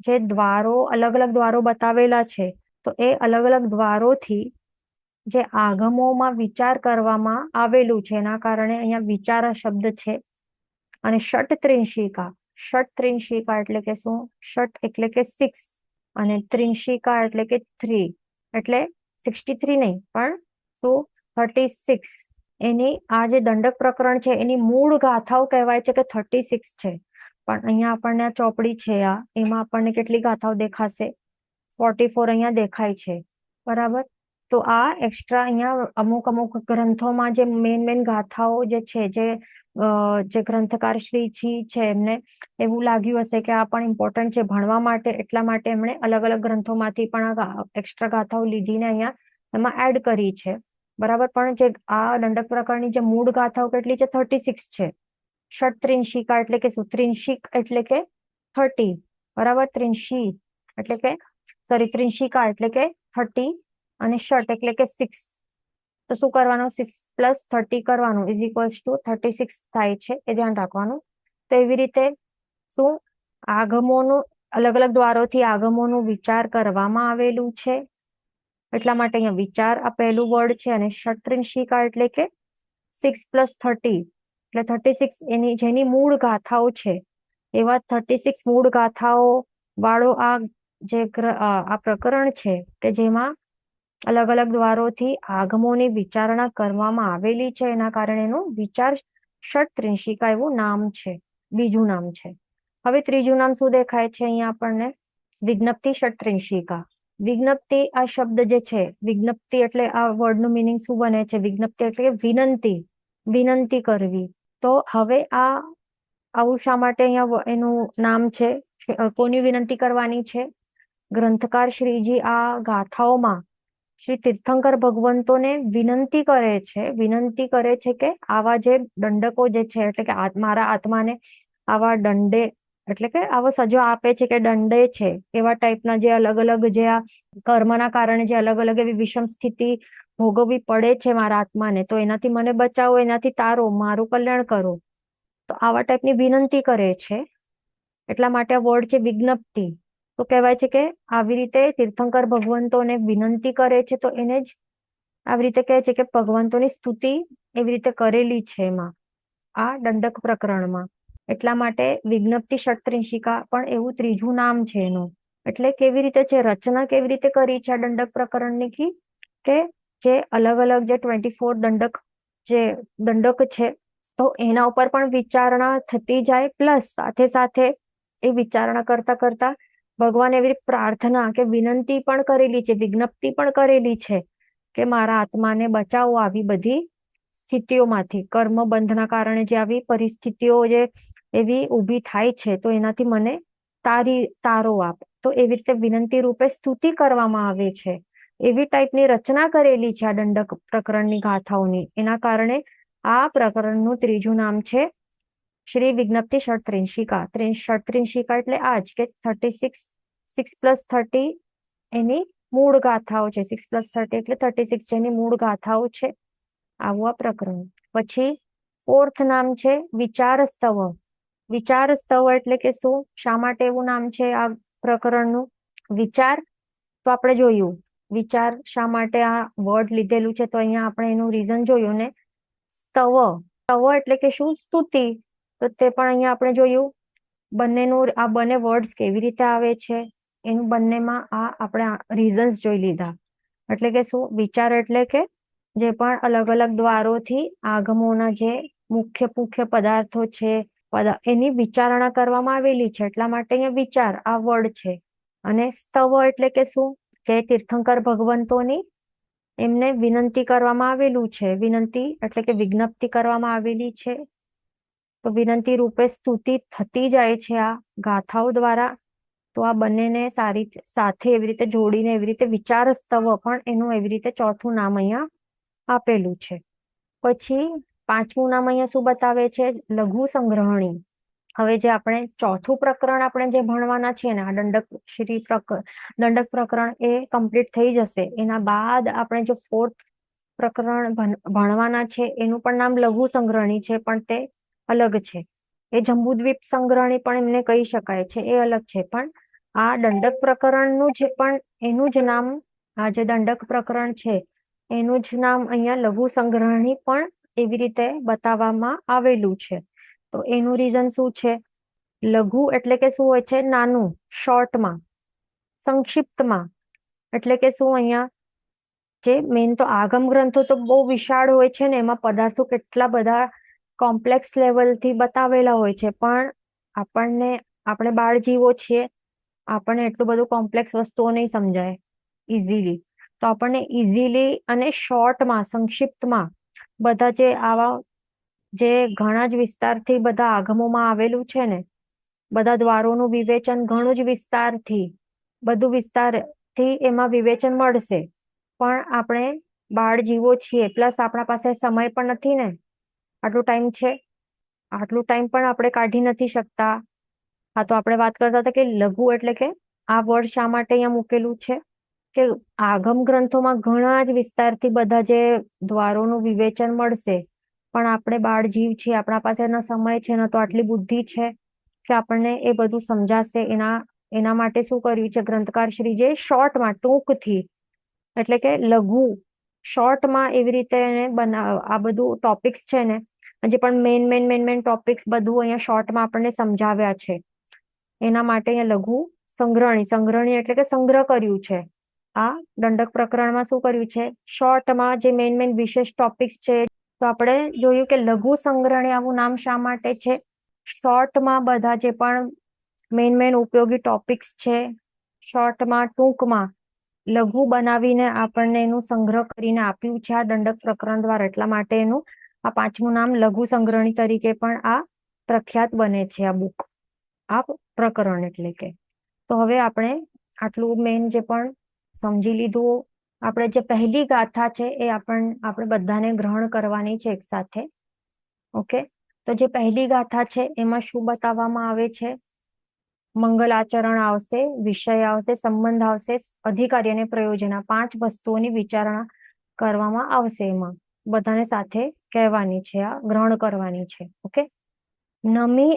જે દ્વારો, અલગ અલગ દ્વારો બતાવેલા છે, તો એ અલગ અલગ દ્વારોથી જે આગમોમાં વિચાર કરવામાં આવેલું છે, એના કારણે અહીંયા વિચાર શબ્દ છે. અને ષટ્ત્રિંશિકા એટલે કે શું? ષટ એટલે કે 6, અને ત્રિંશિકા એટલે કે 3, એટલે 63 નહીં, પણ 36. એની આ જે દંડક પ્રકરણ છે એની મૂળ ગાથાઓ કહેવાય છે કે 36 છે. પણ અહીંયા આપણને આ ચોપડી છે, એમાં આપણને કેટલી ગાથાઓ દેખાશે? 44 અહીંયા દેખાય છે, બરાબર? તો આ એક્સ્ટ્રા અહીંયા અમુક ગ્રંથોમાં જે મેન ગાથાઓ જે છે, જે ગ્રંથકાર શ્રી છે, એમને એવું લાગ્યું હશે કે આ પણ ઇમ્પોર્ટન્ટ છે ભણવા માટે, એટલા માટે એમણે અલગ અલગ ગ્રંથોમાંથી પણ એક્સ્ટ્રા ગાથાઓ લીધીને અહીંયા એમાં એડ કરી છે, બરાબર? પણ જે આ દંડક પ્રકારની જે મૂળ ગાથાઓ કેટલી છે? 36 છે. ષટ્ત્રિંશિકા એટલે કે શું? ત્રિંશિક એટલે કે 30 બરાબર, ત્રિંશી એટલે કે ત્રિંશિકા એટલે કે 30 અને ષટ એટલે કે 6. તો શું કરવાનું, 6 + 30 કરવાનું ઇઝ ઇક્વલ્સ ટુ 36 થાય છે, એ ધ્યાન રાખવાનું. તો એવી રીતે શું આગમોનું અલગ અલગ દ્વારોથી આગમોનું વિચાર કરવામાં આવેલું છે, એટલા માટે અહીંયા વિચાર આ પહેલું વર્ડ છે. અને ષટ્ત્રિંશિકા એટલે કે 6 + 30 એટલે 36 એની જેની મૂળ ગાથાઓ છે, એવા 36 મૂળ ગાથાઓ વાળો આ પ્રકરણ છે કે જેમાં અલગ અલગ દ્વારોથી આગમોની વિચારણા કરવામાં આવેલી છે. એના કારણે એનું વિચાર ષટ્ત્રિંશિકા એવું નામ છે, બીજું નામ છે. હવે ત્રીજું નામ શું દેખાય છે અહીંયા આપણને, વિજ્ઞપ્તિ ષટ્ત્રિંશિકા. વિજ્ઞપ્તિ આ શબ્દ જે છે, વિજ્ઞપ્તિ એટલે આ વર્ડનું મિનિંગ શું બને છે, વિજ્ઞપ્તિ એટલે કે વિનંતી, વિનંતી કરવી. તો હવે આવું શા માટે અહીંયા એનું નામ છે, કોની વિનંતી કરવાની છે, ગ્રંથકાર શ્રીજી આ ગાથાઓમાં શ્રી તીર્થંકર ભગવંતોને વિનંતી કરે છે કે આવા જે દંડકો જે છે એટલે કે મારા આત્માને આવા દંડે એટલે કે આવો સજો આપે છે કે દંડે છે, એવા ટાઈપના જે અલગ અલગ જે આ કર્મના કારણે જે અલગ અલગ એવી વિષમ સ્થિતિ ભોગવવી પડે છે મારા આત્માને, તો એનાથી મને બચાવો, એનાથી તારો, મારું કલ્યાણ કરો. તો આવા ટાઈપની વિનંતી કરે છે, એટલા માટે આ વર્ડ છે વિજ્ઞપ્તિ. તો કહેવાય છે કે આવી રીતે તીર્થંકર ભગવંતોને વિનંતી કરે છે, તો એને જ આવી રીતે કહે છે કે ભગવંતોની સ્તુતિ એવી રીતે કરેલી છે એમાં આ દંડક પ્રકરણમાં. એટલા માટે વિજ્ઞપ્તિ ષટ્ત્રિંશિકા પણ એવું ત્રીજું નામ છે એનું. એટલે કેવી રીતે છે, રચના કેવી રીતે કરી છે આ દંડક પ્રકરણની, કે જે અલગ અલગ જે 24 દંડક છે, તો એના ઉપર પણ વિચારણા થતી જાય, પ્લસ સાથે સાથે એ વિચારણા કરતા કરતા ભગવાન એવી પ્રાર્થના કે વિનંતી પણ કરેલી છે, વિજ્ઞપ્તિ પણ કરેલી છે કે મારા આત્માને બચાવો આવી બધી સ્થિતિઓમાંથી, કર્મ બંધના કારણે જે આવી પરિસ્થિતિઓ જે એવી ઊભી થાય છે, તો એનાથી મને તારો આપ. તો એવી રીતે વિનંતી રૂપે સ્તુતિ કરવામાં આવે છે. એવી ટાઈપની રચના કરેલી છે આ દંડક પ્રકરણની ગાથાઓની. એના કારણે આ પ્રકરણનું ત્રીજું નામ છે શ્રી વિજ્ઞપ્તિ ષટ્ત્રિંશિકા. ષટ્ત્રિંશિકા એટલે આજ કે 36 6 + 30 એની મૂળ ગાથાઓ છે, 6 + 30 એટલે 36 જેની મૂળ ગાથાઓ છે, આવું આ પ્રકરણ. પછી 4th નામ છે વિચારસ્તવ. વિચારસ્તવ એટલે કે શું, શા માટે એવું નામ છે આ પ્રકરણનું, વિચાર તો આપણે જોયું, વિચાર શા માટે આ વર્ડ લીધેલું છે, તો અહીંયા આપણે એનું રીઝન જોયું ને. સ્તવ એટલે કે શું, સ્તુતિ, તો તે પણ અહીંયા આપણે જોયું. બંનેનું આ બંને વર્ડ્સ કેવી રીતે આવે છે એનું બંનેમાં આપણે રીઝન્સ જોઈ લીધા. એટલે કે શું, વિચાર એટલે કે જે પણ અલગ અલગ દ્વારોથી આગમોના જે મુખ્ય પદાર્થો છે એની વિચારણા કરવામાં આવેલી છે, એટલા માટે અહીંયા વિચાર આ વર્ડ છે. અને સ્તવ એટલે કે શું, કે તીર્થંકર ભગવંતોની એમને વિનંતી કરવામાં આવેલું છે, વિનંતી એટલે કે વિજ્ઞપ્તિ કરવામાં આવેલી છે. તો વિનંતી રૂપે સ્તુતિ થતી જાય છે આ ગાથાઓ દ્વારા. તો આ બંનેને સાથે એવી રીતે જોડીને એવી રીતે વિચારસ્તવ પણ એનું એવી રીતે ચોથું નામ અહીંયા આપેલું છે. પછી 5મું નામ અહીંયા શું બતાવે છે, લઘુ સંગ્રહણી. હવે જે આપણે ચોથું પ્રકરણ આપણે જે ભણવાના છે ને, આ દંડક પ્રકરણ એ કમ્પ્લીટ થઈ જશે. એના બાદ આપણે જો 4th પ્રકરણ ભણવાના છે, એનું પણ નામ લઘુ સંગ્રહણી છે, પણ તે અલગ છે. એ જંબુદ્વીપ સંગ્રહણી પણ એમને કહી શકાય છે, એ અલગ છે. પણ આ દંડક પ્રકરણનું જે પણ એનું જ નામ, આ જે દંડક પ્રકરણ છે એનું જ નામ અહીંયા લઘુ સંગ્રહણી પણ એવી રીતે બતાવવામાં આવેલું છે. તો એનું રીઝન શું છે, લઘુ એટલે કે શું હોય છે, નાનું, શોર્ટમાં, સંક્ષિપ્તમાં. એટલે કે શું, અહીંયા જે મેઇન તો આગમ ગ્રંથો તો બહુ વિશાળ હોય છે ને, એમાં પદાર્થો કેટલા બધા કોમ્પ્લેક્સ લેવલથી બતાવેલા હોય છે, પણ આપણે બાળ જીવો છીએ, આપણને એટલું બધું કોમ્પ્લેક્સ વસ્તુઓ નહીં સમજાય ઇઝીલી. તો આપણને ઇઝીલી અને શોર્ટમાં, સંક્ષિપ્તમાં બધા જે આવા જે ઘણા જ વિસ્તારથી બધા આગમોમાં આવેલું છે ને, બધા દ્વારોનું વિવેચન ઘણું જ બધું વિસ્તારથી એમાં વિવેચન મળશે. પણ આપણે બાળ જીવો છીએ, પ્લસ આપણા પાસે સમય પણ નથી ને, આટલું ટાઈમ છે, આટલું ટાઈમ પણ આપણે કાઢી નથી શકતા હા, તો આપણે વાત કરતા હતા કે લઘુ એટલે કે આ વર્ડ શા માટે અહીંયા મૂકેલું છે કે આગમ ગ્રંથોમાં ઘણા જ વિસ્તારથી બધા જે દ્વારોનું વિવેચન મળશે, પણ આપણે બાળ જીવ છીએ, આપણા પાસે એનો સમય છે ન તો આટલી બુદ્ધિ છે કે આપણને એ બધું સમજાશે. એના માટે શું કર્યું છે ગ્રંથકાર શ્રીજે શોર્ટમાં, ટૂંકથી, એટલે કે લઘુ શોર્ટમાં એવી રીતે એને આ બધું ટોપિક્સ છે ને, જે પણ મેન ટોપિક્સ બધું અહીંયા શોર્ટમાં આપણને સમજાવ્યા છે. એના માટે અહીંયા લઘુ સંગ્રહણી એટલે કે સંગ્રહ કર્યું છે. આ દંડક પ્રકરણમાં શું કર્યું છે, શોર્ટમાં જે મેન વિશેષ ટોપિક્સ છે. તો આપણે જોયું કે લઘુ સંગ્રહણી આવું નામ શા માટે છે, શોર્ટમાં બધા જે પણ મેન ઉપયોગી ટોપિક્સ છે, શોર્ટમાં ટૂંકમાં લઘુ બનાવીને આપણને એનું સંગ્રહ કરીને આપ્યું છે આ દંડક પ્રકરણ દ્વારા. એટલા માટે એનું આ 5મું નામ લઘુ સંગ્રહણી તરીકે પણ આ પ્રખ્યાત બને છે આ બુક, આ પ્રકરણ એટલે કે. તો હવે આપણે આટલું મેન જે પણ સમજી લીધું. આપણે જે પહેલી ગાથા છે એ આપણે બધાને ગ્રહણ કરવાની છે એક સાથે. ઓકે, તો જે પહેલી ગાથા છે એમાં શું બતાવવામાં આવે છે, મંગલ આચરણ આવશે, વિષય આવશે, સંબંધ આવશે, અધિકારી અને પ્રયોજન, 5 વસ્તુઓની વિચારણા કરવામાં આવશે. એમાં બધાને સાથે કહેવાની છે, આ ગ્રહણ કરવાની છે. ઓકે, નમી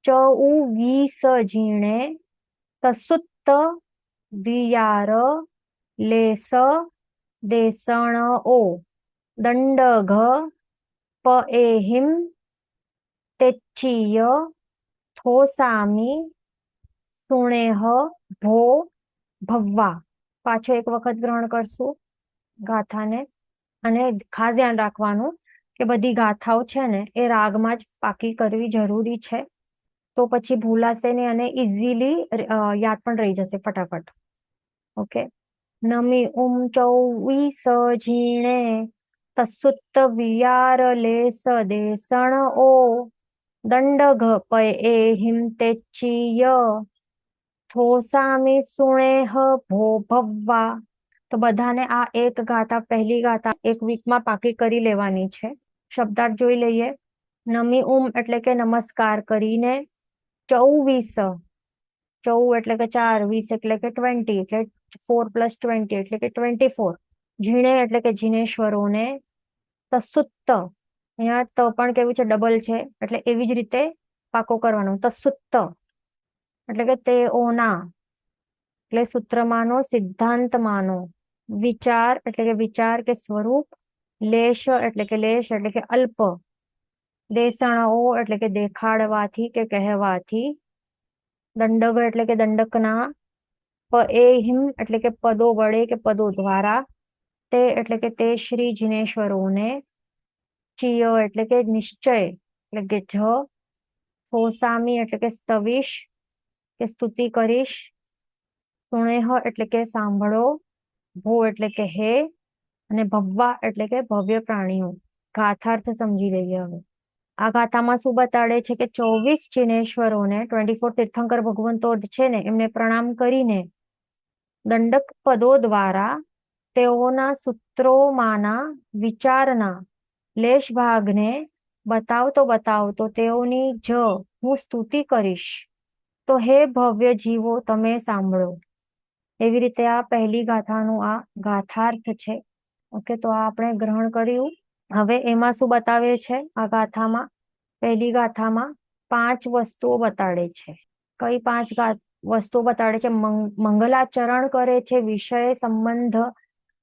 ચૌ વીસ જીણે તસુત્ત વિયાર લેસ દેસણ ઓ દંડઘ પએહિમ તેચ્ચીય થોસામી સુણેહ ભો ભવ્વા. પાછો એક વખત ગ્રહણ કરશું ગાથાને, અને ખાસ ધ્યાન રાખવાનું કે બધી ગાથાઓ છે ને એ રાગમાં જ પાકી કરવી જરૂરી છે, તો પછી ભૂલાશે નહીં અને ઇઝીલી યાદ પણ રહી જશે ફટાફટ. ઓકે, નમી ચૌવીસ ઝીણે તસુત્ત વિયાર લેસ દેસણ ઓ દંડઘ પએહિમ તેચ્ચીય થોસામી સુણેહ ભો ભવ્વા. તો બધાને આ એક ગાથા, પહેલી ગાથા એક વીકમાં પાકી કરી લેવાની છે. શબ્દાર્થ જોઈ લઈએ. નમી એટલે કે નમસ્કાર કરીને, 24, ચૌ એટલે કે 4, 20 એટલે કે 20, એટલે 4 + 20 એટલે કે 24, ઝીણે એટલે કે જીનેશ્વરોને, તસુત્ત અહીંયા તો પણ કેવું છે ડબલ છે, એટલે એવી જ રીતે પાકો કરવાનો. તસુત્ત એટલે કે તેઓના, એટલે સૂત્રમાંનો, સિદ્ધાંતમાંનો, વિચાર એટલે કે વિચાર કે સ્વરૂપ, લેશ એટલે કે લેશ એટલે કે અલ્પ, દેસણઓ એટલે કે દેખાડવાથી કે કહેવાથી, દંડગ એટલે કે દંડકના, પએહિમ એટલે કે પદો વડે કે પદો દ્વારા, તે એટલે કે તે શ્રી જીનેશ્વરોને, ચિય એટલે કે નિશ્ચય એટલે કે જ, હોસામી એટલે કે સ્તવીશ કે સ્તુતિ કરીશ, સુણેહ એટલે કે સાંભળો, ભો એટલે કે હે, અને ભવ્વા એટલે કે ભવ્ય પ્રાણીઓ. ગાથાર્થ સમજી લઈએ હવે. આ ગાથામાં શું બતાડે છે કે 24 જીનેશ્વરોને, 24 તીર્થંકર ભગવંતો છે ને એમને પ્રણામ કરીને દંડક પદો દ્વારા તેઓના સૂત્રોમાંના વિચારના લેશ ભાગને બતાવતો તેઓની જ હું સ્તુતિ કરીશ, તો હે ભવ્ય જીવો તમે સાંભળો. એવી રીતે આ પહેલી ગાથાનું આ ગાથાર્થ છે. ઓકે, તો આ આપણે ગ્રહણ કર્યું. હવે એમાં શું બતાવે છે આ ગાથામાં, પહેલી ગાથામાં 5 વસ્તુઓ બતાડે છે. કઈ 5 વસ્તુઓ બતાડે છે, મંગલાચરણ કરે છે, વિષય, સંબંધ,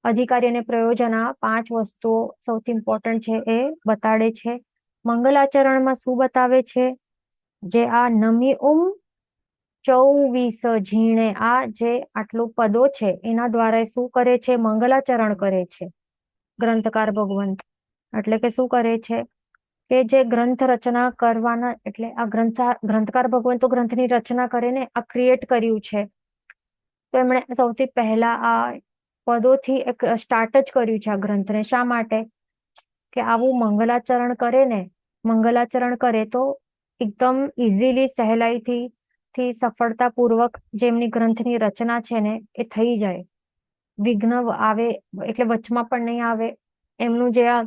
અધિકારી અને પ્રયોજન, આ 5 વસ્તુઓ સૌથી ઇમ્પોર્ટન્ટ છે એ બતાડે છે. મંગલાચરણમાં શું બતાવે છે, જે આ નમી 24 ઝીણે, આ જે આટલું પદો છે એના દ્વારા શું કરે છે, મંગલાચરણ કરે છે ગ્રંથકાર ભગવંત. એટલે કે શું કરે છે કે જે ગ્રંથ રચના કરવાના, એટલે આ ગ્રંથકાર ભગવંતો ગ્રંથની રચના કરે ને, આ ક્રિએટ કર્યું છે, તો એમણે સૌથી પહેલા આ પદોથી એક સ્ટાર્ટ જ કર્યું છે આ ગ્રંથને. શા માટે કે આવું મંગલાચરણ કરે ને, મંગલાચરણ કરે તો એકદમ ઇઝીલી, સહેલાઈથી સફળતાપૂર્વક જે એમની ગ્રંથની રચના છે ને એ થઈ જાય, વિઘ્ન આવે એટલે વચમાં પણ નહીં આવે. એમનું જે આ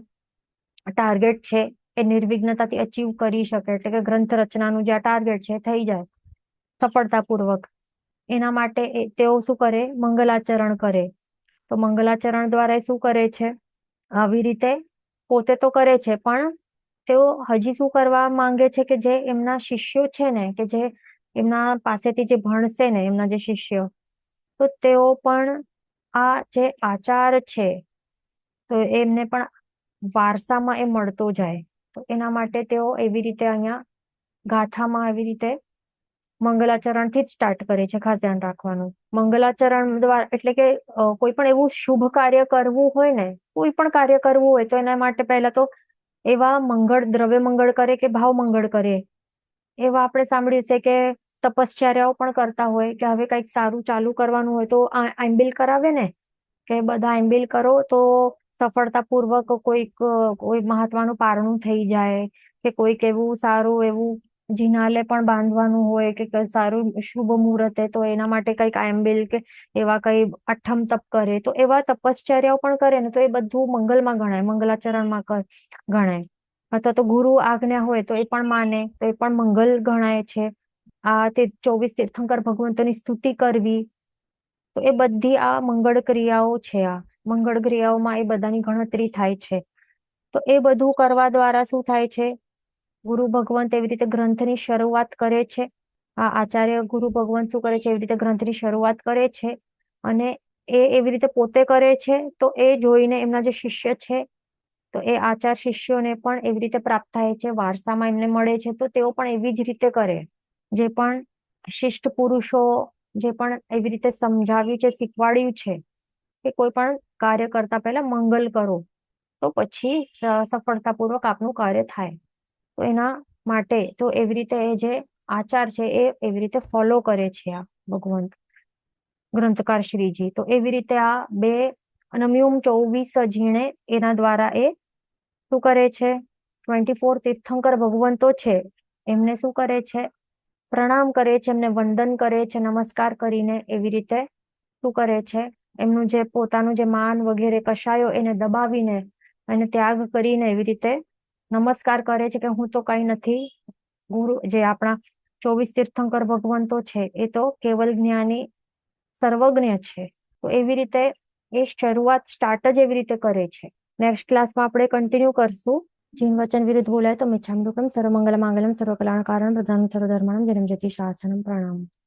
ટાર્ગેટ છે એ નિર્વિઘ્નતાથી અચીવ કરી શકે, એટલે કે ગ્રંથ રચનાનું જે આ ટાર્ગેટ છે થઈ જાય સફળતાપૂર્વક. એના માટે તેઓ શું કરે? મંગલાચરણ કરે. તો મંગલાચરણ દ્વારા એ શું કરે છે? આવી રીતે પોતે તો કરે છે, પણ તેઓ હજી શું કરવા માંગે છે કે જે એમના શિષ્યો છે ને, કે જે એમના પાસેથી જે ભણશે ને, એમના જે શિષ્ય, તો તેઓ પણ આ જે આચાર છે તો એમને પણ વારસામાં એ મળતો જાય. તો એના માટે તેઓ એવી રીતે અહીંયા ગાથામાં એવી રીતે મંગલાચરણ થી જ સ્ટાર્ટ કરે છે. ખાસ ધ્યાન રાખવાનું, મંગલાચરણ દ્વારા એટલે કે કોઈ પણ એવું શુભ કાર્ય કરવું હોય ને, કોઈ પણ કાર્ય કરવું હોય તો એના માટે પહેલા તો એવા મંગળ, દ્રવ્ય મંગળ કરે કે ભાવ મંગળ કરે, એવા આપણે સાંભળ્યું છે કે તપશ્ચર્યાઓ પણ કરતા હોય કે હવે કંઈક સારું ચાલુ કરવાનું હોય તો આંબિલ કરાવે ને, કે બધા આંબિલ કરો તો સફળતાપૂર્વક કોઈ મહાત્માનું પારણું થઈ જાય, કે કોઈક એવું સારું એવું જિનાલે પણ બાંધવાનું હોય કે સારું શુભ મુહૂર્તે, તો એના માટે કંઈક આંબિલ કે એવા કઈ અઠમ તપ કરે, તો એવા તપશ્ચર્યાઓ પણ કરે ને, તો એ બધું મંગલમાં ગણાય, મંગલાચરણમાં ગણાય. અથવા તો ગુરુ આજ્ઞા હોય તો એ પણ માને, તો એ પણ મંગલ ગણાય છે. આ તે 24 તીર્થંકર ભગવંતોની સ્તુતિ કરવી, તો એ બધી આ મંગળ ક્રિયાઓ છે. આ મંગળ ક્રિયાઓમાં એ બધાની ગણતરી થાય છે. તો એ બધું કરવા દ્વારા શું થાય છે? ગુરુ ભગવંત એવી રીતે ગ્રંથની શરૂઆત કરે છે. આ આચાર્ય ગુરુ ભગવંત શું કરે છે? એવી રીતે ગ્રંથની શરૂઆત કરે છે, અને એ એવી રીતે પોતે કરે છે. તો એ જોઈને એમના જે શિષ્ય છે, તો એ આચાર શિષ્યોને પણ એવી રીતે પ્રાપ્ત થાય છે, વારસામાં એમને મળે છે. તો તેઓ પણ એવી જ રીતે કરે. જે પણ શિષ્ટ પુરુષો જે પણ એવી રીતે સમજાવ્યું છે, શીખવાડ્યું છે કે કોઈ પણ કાર્ય કરતા પહેલા મંગલ કરો, તો પછી સફળતાપૂર્વક આપનું કાર્ય થાય. તો એના માટે તો એવી રીતે એ જે આચાર છે એ એવી રીતે ફોલો કરે છે આ ભગવંત ગ્રંથકાર શ્રીજી. તો એવી રીતે આ બે નમ્યુમ 24 જીણે એના દ્વારા એ શું કરે છે? 24 તીર્થંકર ભગવંતો છે એમને શું કરે છે? પ્રણામ કરે છે, એમને વંદન કરે છે, નમસ્કાર કરીને એવી રીતે શું કરે છે? એમનું જે પોતાનું જે માન વગેરે કશાયો એને દબાવીને અને ત્યાગ કરીને એવી રીતે નમસ્કાર કરે છે કે હું તો કઈ નથી. ગુરુ જે આપણા 24 તીર્થંકર ભગવંતો છે એ તો કેવલ જ્ઞાની સર્વજ્ઞ છે. તો એવી રીતે એ શરૂઆત સ્ટાર્ટ જ એવી રીતે કરે છે. નેક્સ્ટ ક્લાસમાં આપણે કન્ટિન્યુ કરશું. જીન વચન વિરુદ્ધ બોલાય તો મિચ્છામિ દુક્કડમ. સર્વમંગલ માંગલમ સર્વકલ્યાણ કાरणम પ્રધાનમ સર્વધર્માણમ જન્મ જયતિ શાસનમ. પ્રણામ.